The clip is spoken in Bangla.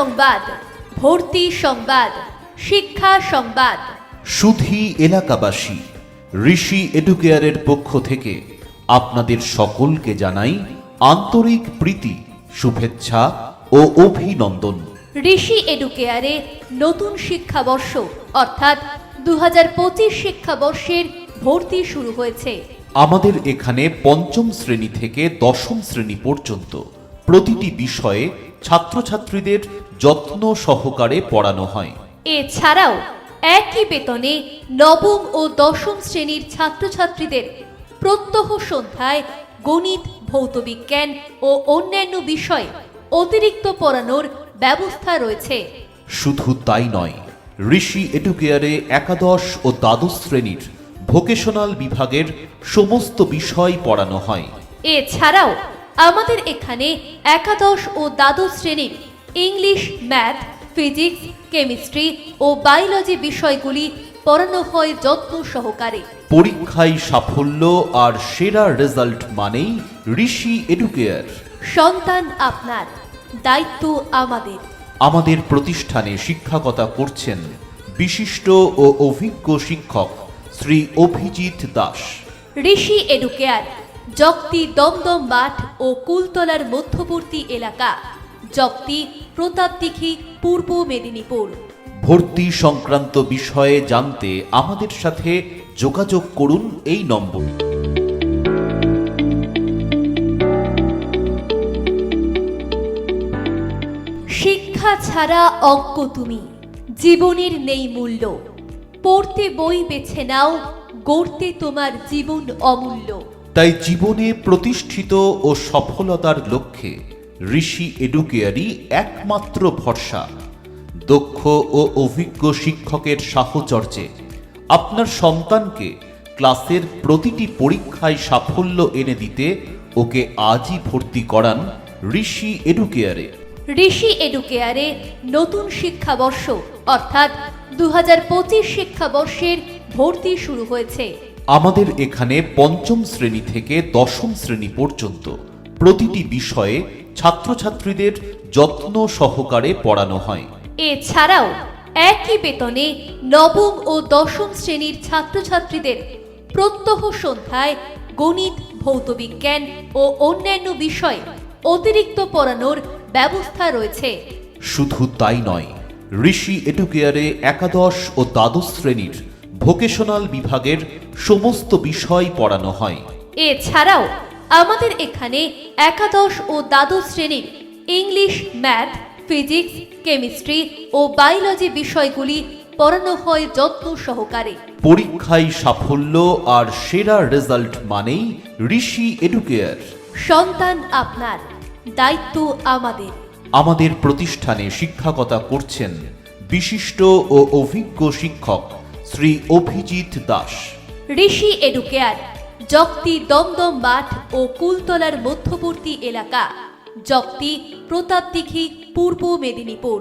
সংবাদ, ভর্তি সংবাদ, শিক্ষা সংবাদ। সুধী এলাকাবাসী, ঋষি এডুকেয়ারের পক্ষ থেকে আপনাদের সকলকে জানাই আন্তরিক প্রীতি, শুভেচ্ছা ও অভিনন্দন। ঋষি এডুকেয়ারে নতুন শিক্ষাবর্ষ অর্থাৎ 2025 শিক্ষাবর্ষের ভর্তি শুরু হয়েছে। আমাদের এখানে পঞ্চম শ্রেণী থেকে দশম শ্রেণী পর্যন্ত প্রতিটি বিষয়ে ছাত্রছাত্রীদের যত্ন সহকারে পড়ানো হয়। এছাড়াও একই বেতনে নবম ও দশম শ্রেণীর ছাত্রছাত্রীদের প্রত্যহ সন্ধ্যায় গণিত, ভৌতবিজ্ঞান ও অন্যান্য বিষয় অতিরিক্ত পড়ানোর ব্যবস্থা রয়েছে। শুধু তাই নয়, ঋষি এডুকেয়ারে একাদশ ও দ্বাদশ শ্রেণীর ভোকেশনাল বিভাগের সমস্ত বিষয় পড়ানো হয়। এছাড়াও আমাদের এখানে একাদশ ও দ্বাদশ শ্রেণীর ইংলিশ, ম্যাথ, ফিজিক্স, কেমিস্ট্রি ও বায়োলজি বিষয়গুলি পড়ানো হয় যত্ন সহকারে। পরীক্ষায় সাফল্য আর সেরা রেজাল্ট মানেই ঋষি এডুকেয়ার। সন্তান আপনার, দায়িত্ব আমাদের। আমাদের প্রতিষ্ঠানে শিক্ষকতা করছেন বিশিষ্ট ও অভিজ্ঞ শিক্ষক শ্রী অভিজিৎ দাস। ঋষি এডুকেয়ার জগতি দমদম মাঠ ও কুলতলার মধ্যবর্তী এলাকা, জগতি প্রতাপদিঘি, পূর্ব মেদিনীপুর। ভর্তি সংক্রান্ত বিষয়ে জানতে আমাদের সাথে যোগাযোগ করুন এই নম্বর। শিক্ষা ছাড়া অজ্ঞ তুমি, জীবনের নেই মূল্য। পড়তে বই বেছে নাও, গড়তে তোমার জীবন অমূল্য। তাই জীবনে প্রতিষ্ঠিত ও সফলতার লক্ষ্যে ঋষি এডুকেয়ারই একমাত্র ভরসা। দক্ষ ও অভিজ্ঞ শিক্ষকের সাহচর্যে আপনার সন্তানকে ক্লাসের প্রতিটি পরীক্ষায় সাফল্য এনে দিতে ওকে আজই ভর্তি করান ঋষি এডুকেয়ারে। ঋষি এডুকেয়ারে নতুন শিক্ষাবর্ষ অর্থাৎ 2025 শিক্ষাবর্ষের ভর্তি শুরু হয়েছে। আমাদের এখানে পঞ্চম শ্রেণী থেকে দশম শ্রেণী পর্যন্ত প্রতিটি বিষয়ে ছাত্রছাত্রীদের যত্ন সহকারে পড়ানো হয়। এছাড়াও একই বেতনে নবম ও দশম শ্রেণীর ছাত্রছাত্রীদের প্রত্যহ সন্ধ্যায় গণিত, ভৌতবিজ্ঞান ও অন্যান্য বিষয় অতিরিক্ত পড়ানোর ব্যবস্থা রয়েছে। শুধু তাই নয়, ঋষি এডুকেয়ারে একাদশ ও দ্বাদশ শ্রেণীর ভোকেশনাল বিভাগের সমস্ত বিষয় পড়ানো হয়। এছাড়াও আমাদের এখানে একাদশ ও দ্বাদশ শ্রেণীর ইংলিশ, ম্যাথ, ফিজিক্স, কেমিস্ট্রি ও বায়োলজি বিষয়গুলি পড়ানো হয় যত্ন সহকারে। পরীক্ষায় সাফল্য আর সেরা রেজাল্ট মানেই ঋষি এডুকেয়ার। সন্তান আপনার, দায়িত্ব আমাদের। আমাদের প্রতিষ্ঠানে শিক্ষকতা করছেন বিশিষ্ট ও অভিজ্ঞ শিক্ষক শ্রী অভিজিৎ দাস। ঋষি এডুকেয়ার জগতি দমদম মাঠ ও কুলতলার মধ্যবর্তী এলাকা, জগতি প্রতাপদিঘি, পূর্ব মেদিনীপুর।